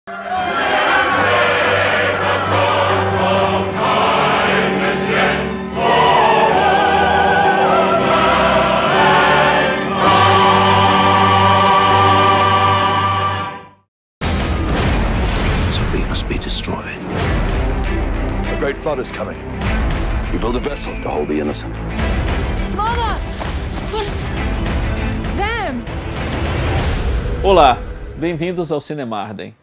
A great flood is coming. We build a vessel to hold the innocent. Mama! What's them? Olá, bem-vindos ao Cinemarden.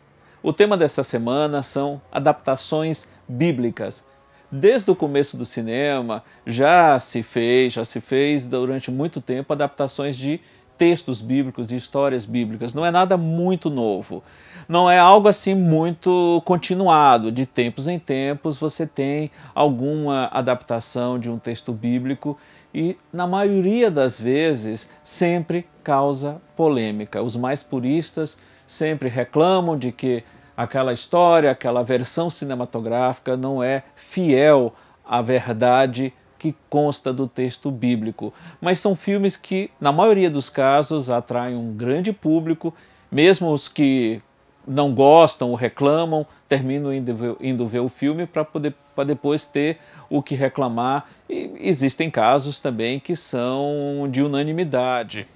O tema desta semana são adaptações bíblicas. Desde o começo do cinema já se fez durante muito tempo adaptações de textos bíblicos, de histórias bíblicas. Não é nada muito novo. Não é algo assim muito continuado. De tempos em tempos você tem alguma adaptação de um texto bíblico e, na maioria das vezes, sempre causa polêmica. Os mais puristas sempre reclamam de que aquela história, aquela versão cinematográfica não é fiel à verdade que consta do texto bíblico. Mas são filmes que, na maioria dos casos, atraem um grande público, mesmo os que não gostam ou reclamam, terminam indo ver o filme para depois ter o que reclamar. E existem casos também que são de unanimidade.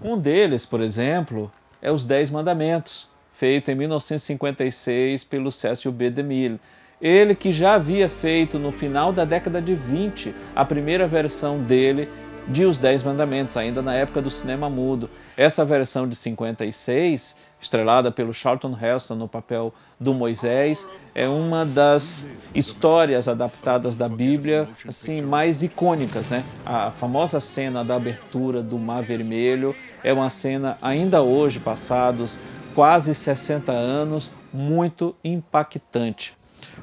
Um deles, por exemplo, é Os 10 Mandamentos, feito em 1956 pelo Cecil B. DeMille. Ele que já havia feito no final da década de 20 a primeira versão dele de Os 10 Mandamentos, ainda na época do cinema mudo. Essa versão de 56, estrelada pelo Charlton Heston no papel do Moisés, é uma das histórias adaptadas da Bíblia assim, mais icônicas, né? A famosa cena da abertura do Mar Vermelho é uma cena, ainda hoje, passados quase 60 anos, muito impactante.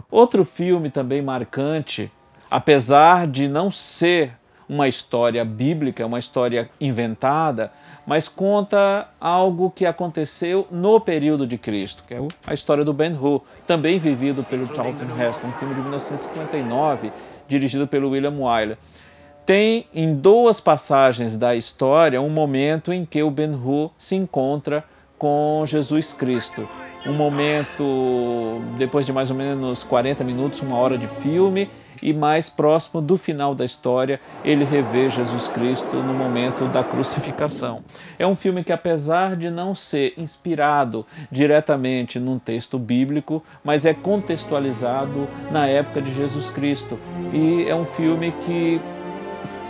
Outro filme também marcante, apesar de não ser uma história bíblica, uma história inventada, mas conta algo que aconteceu no período de Cristo, que é a história do Ben-Hur, também vivido pelo Charlton Heston, um filme de 1959, dirigido pelo William Wyler. Tem em duas passagens da história um momento em que o Ben-Hur se encontra com Jesus Cristo. Um momento, depois de mais ou menos 40 minutos, uma hora de filme, e mais próximo do final da história, ele revê Jesus Cristo no momento da crucificação. É um filme que, apesar de não ser inspirado diretamente num texto bíblico, mas é contextualizado na época de Jesus Cristo. E é um filme que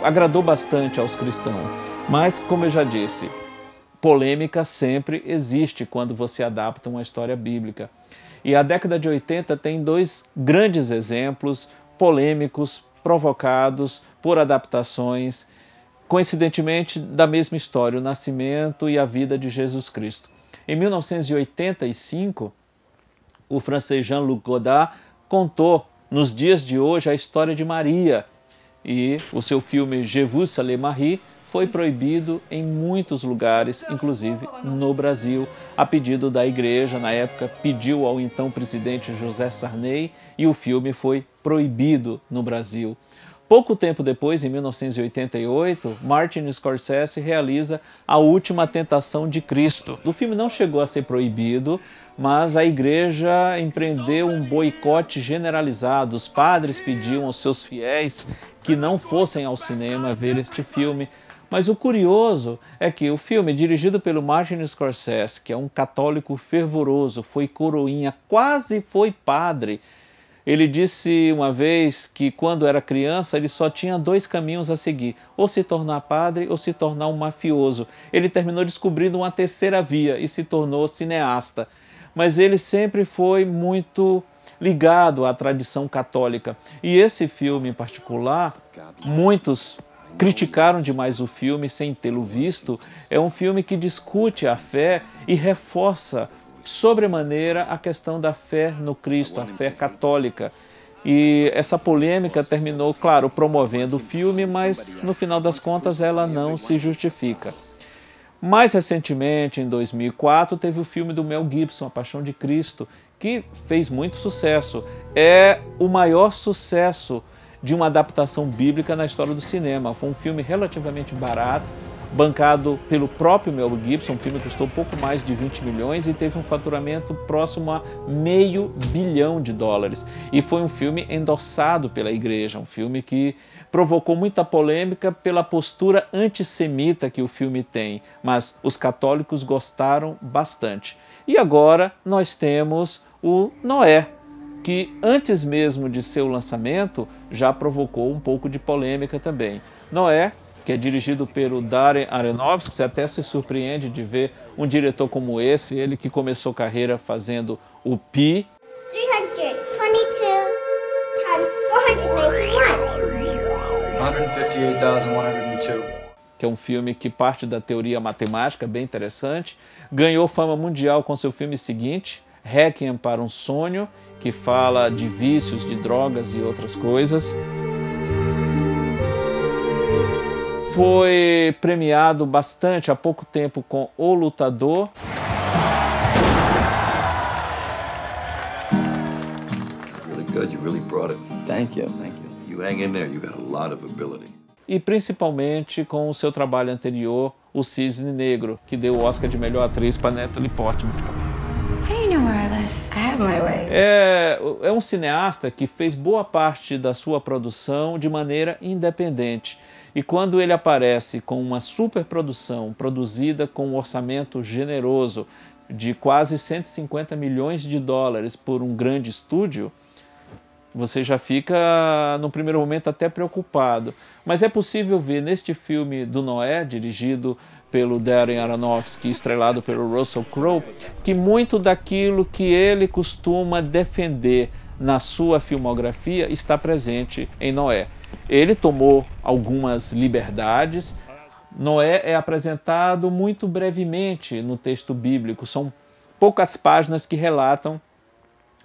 agradou bastante aos cristãos. Mas, como eu já disse, polêmica sempre existe quando você adapta uma história bíblica. E a década de 80 tem dois grandes exemplos polêmicos, provocados por adaptações, coincidentemente da mesma história, o nascimento e a vida de Jesus Cristo. Em 1985, o francês Jean-Luc Godard contou nos dias de hoje a história de Maria, e o seu filme Je vous salue Marie foi proibido em muitos lugares, inclusive no Brasil, a pedido da igreja. Na época, pediu ao então presidente José Sarney e o filme foi proibido no Brasil. Pouco tempo depois, em 1988, Martin Scorsese realiza A Última Tentação de Cristo. O filme não chegou a ser proibido, mas a igreja empreendeu um boicote generalizado. Os padres pediam aos seus fiéis que não fossem ao cinema ver este filme. Mas o curioso é que o filme, dirigido pelo Martin Scorsese, que é um católico fervoroso, foi coroinha, quase foi padre. Ele disse uma vez que quando era criança ele só tinha dois caminhos a seguir, ou se tornar padre ou se tornar um mafioso. Ele terminou descobrindo uma terceira via e se tornou cineasta. Mas ele sempre foi muito ligado à tradição católica. E esse filme em particular, muitos criticaram demais o filme sem tê-lo visto. É um filme que discute a fé e reforça sobremaneira a questão da fé no Cristo, a fé católica. E essa polêmica terminou, claro, promovendo o filme, mas no final das contas ela não se justifica. Mais recentemente, em 2004, teve o filme do Mel Gibson, A Paixão de Cristo, que fez muito sucesso. É o maior sucesso de uma adaptação bíblica na história do cinema. Foi um filme relativamente barato, bancado pelo próprio Mel Gibson. O filme custou pouco mais de 20 milhões e teve um faturamento próximo a $500 milhão. E foi um filme endossado pela igreja, um filme que provocou muita polêmica pela postura antissemita que o filme tem, mas os católicos gostaram bastante. E agora nós temos o Noé, que antes mesmo de seu lançamento já provocou um pouco de polêmica também. Noé, que é dirigido pelo Darren Aronofsky, você até se surpreende de ver um diretor como esse, ele que começou carreira fazendo o Pi. 322 times 491. 158,102. Que é um filme que parte da teoria matemática, bem interessante. Ganhou fama mundial com seu filme seguinte, Requiem para um Sonho, que fala de vícios, de drogas e outras coisas. Foi premiado bastante há pouco tempo com O Lutador. Really good. You really brought it. Thank you, thank you. You hang in there. You got a lot of ability. E principalmente com o seu trabalho anterior, O Cisne Negro, que deu o Oscar de melhor atriz para Natalie Portman. How do you know where I live? I have my way. É um cineasta que fez boa parte da sua produção de maneira independente. E quando ele aparece com uma superprodução produzida com um orçamento generoso de quase $150 milhões por um grande estúdio, você já fica, no primeiro momento, até preocupado. Mas é possível ver neste filme do Noé, dirigido pelo Darren Aronofsky, estrelado pelo Russell Crowe, que muito daquilo que ele costuma defender na sua filmografia está presente em Noé. Ele tomou algumas liberdades. Noé é apresentado muito brevemente no texto bíblico. São poucas páginas que relatam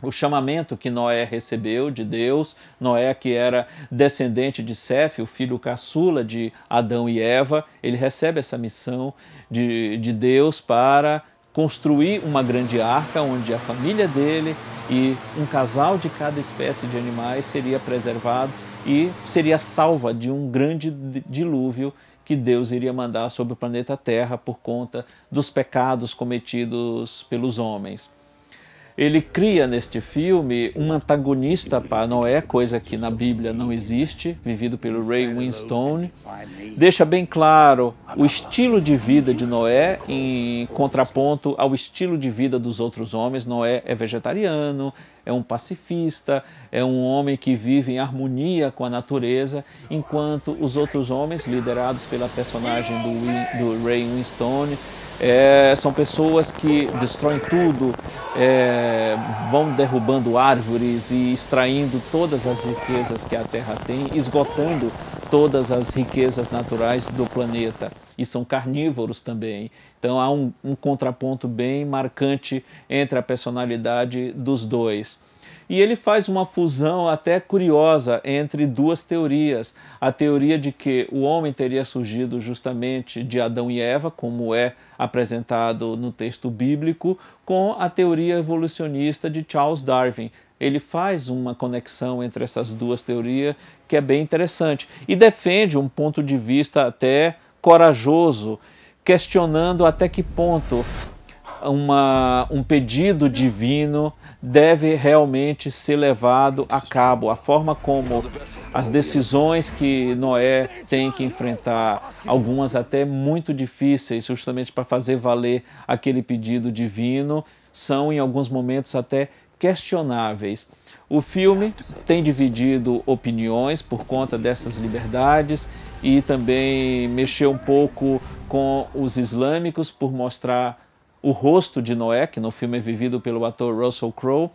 o chamamento que Noé recebeu de Deus. Noé, que era descendente de Sef, o filho caçula de Adão e Eva, ele recebe essa missão de Deus para construir uma grande arca onde a família dele e um casal de cada espécie de animais seria preservado e seria salva de um grande dilúvio que Deus iria mandar sobre o planeta Terra por conta dos pecados cometidos pelos homens. Ele cria neste filme um antagonista para Noé, coisa que na Bíblia não existe, vivido pelo Ray Winstone. Deixa bem claro o estilo de vida de Noé em contraponto ao estilo de vida dos outros homens. Noé é vegetariano, é um pacifista, é um homem que vive em harmonia com a natureza, enquanto os outros homens, liderados pela personagem do Ray Winstone, são pessoas que destroem tudo, vão derrubando árvores e extraindo todas as riquezas que a Terra tem, esgotando todas as riquezas naturais do planeta. E são carnívoros também. Então há um contraponto bem marcante entre a personalidade dos dois. E ele faz uma fusão até curiosa entre duas teorias. A teoria de que o homem teria surgido justamente de Adão e Eva, como é apresentado no texto bíblico, com a teoria evolucionista de Charles Darwin. Ele faz uma conexão entre essas duas teorias que é bem interessante e defende um ponto de vista até corajoso, questionando até que ponto um pedido divino deve realmente ser levado a cabo, a forma como as decisões que Noé tem que enfrentar, algumas até muito difíceis, justamente para fazer valer aquele pedido divino, são em alguns momentos até questionáveis. O filme tem dividido opiniões por conta dessas liberdades e também mexeu um pouco com os islâmicos por mostrar o rosto de Noé, que no filme é vivido pelo ator Russell Crowe.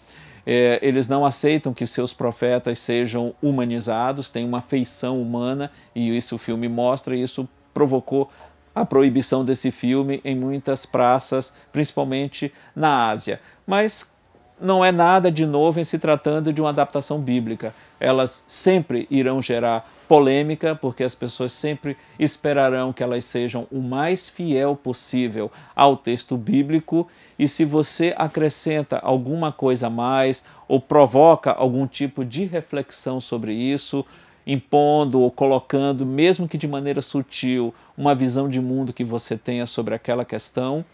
Eles não aceitam que seus profetas sejam humanizados, têm uma feição humana, e isso o filme mostra, e isso provocou a proibição desse filme em muitas praças, principalmente na Ásia. Mas não é nada de novo em se tratando de uma adaptação bíblica. Elas sempre irão gerar polêmica, porque as pessoas sempre esperarão que elas sejam o mais fiel possível ao texto bíblico, e se você acrescenta alguma coisa a mais ou provoca algum tipo de reflexão sobre isso, impondo ou colocando, mesmo que de maneira sutil, uma visão de mundo que você tenha sobre aquela questão,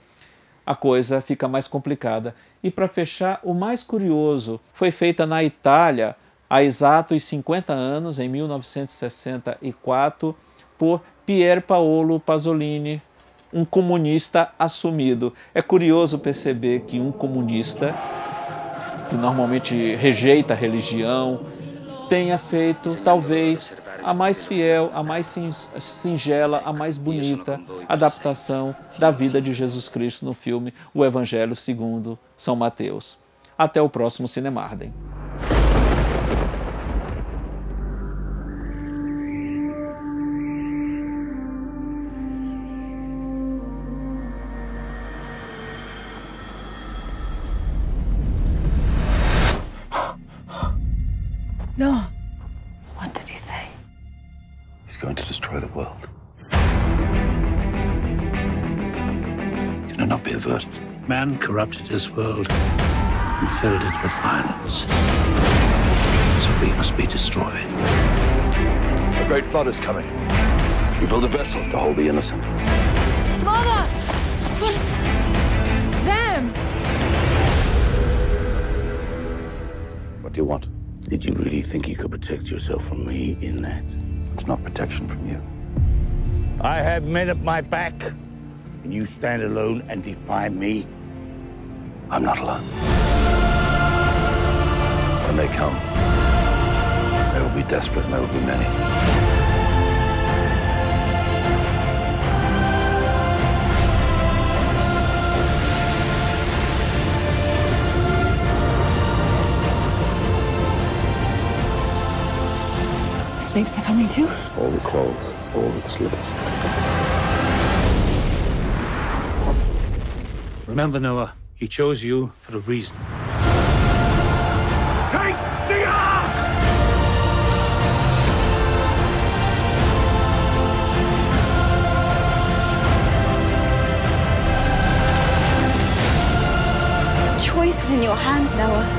a coisa fica mais complicada. E para fechar, o mais curioso, foi feita na Itália há exatos 50 anos, em 1964, por Pier Paolo Pasolini, um comunista assumido. É curioso perceber que um comunista, que normalmente rejeita a religião, tenha feito talvez a mais fiel, a mais singela, a mais bonita adaptação da vida de Jesus Cristo no filme O Evangelho segundo São Mateus. Até o próximo Cinemarden. No. What did he say? He's going to destroy the world. Can it not be averted? Man corrupted this world and filled it with violence. So we must be destroyed. A great flood is coming. We build a vessel to hold the innocent. Mama! What is it? Them! What do you want? Did you really think you could protect yourself from me in that? It's not protection from you. I have men at my back, and you stand alone and defy me? I'm not alone. When they come, they will be desperate and there will be many. Snakes are coming too? All that crawls, all that slithers. Remember, Noah, he chose you for a reason. Take the ark! Choice was in your hands, Noah.